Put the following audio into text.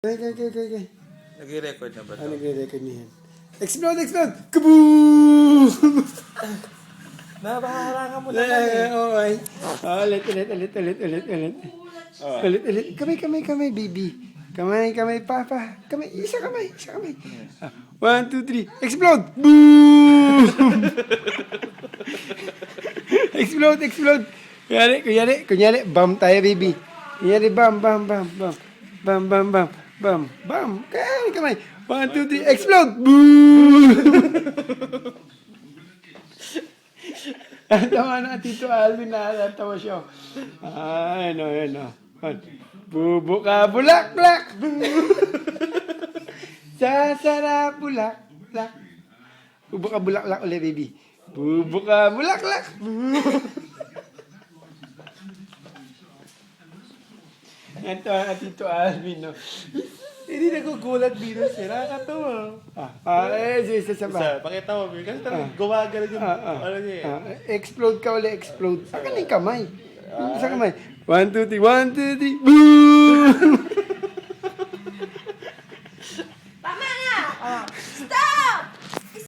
Okay. Nag-record na ba ito? Nagre-record niya yan. Explode! Kaboom! Nabaharangan mo naman eh. Okay. Ulit. Ulit. Kamay, baby. Kamay, papa. Kamay, isa kamay. 1, 2, 3. Explode! Boom! Explode. Kunyari, bam tayo, baby. Kunyari, bam. Kamay. 1, 2, 3. Explode! Boom! Tawa na Tito Alvin, nakakatawa siya. Ano. Bubo ka, bulak. Sasara, bulak. Bubo ka, bulak ulit, baby. Bubo ka, bulak. Ito ang Tito Alvin, no? Hindi nagugulat dito sila. Nakakatawa. Isa sa ba? Pakita mo, Bill. Kasi talagang gumagano yung ano niya eh. Explode ka ulit, explode. Saan ka na yung kamay? Sa kamay. 1, 2, 3. Boom!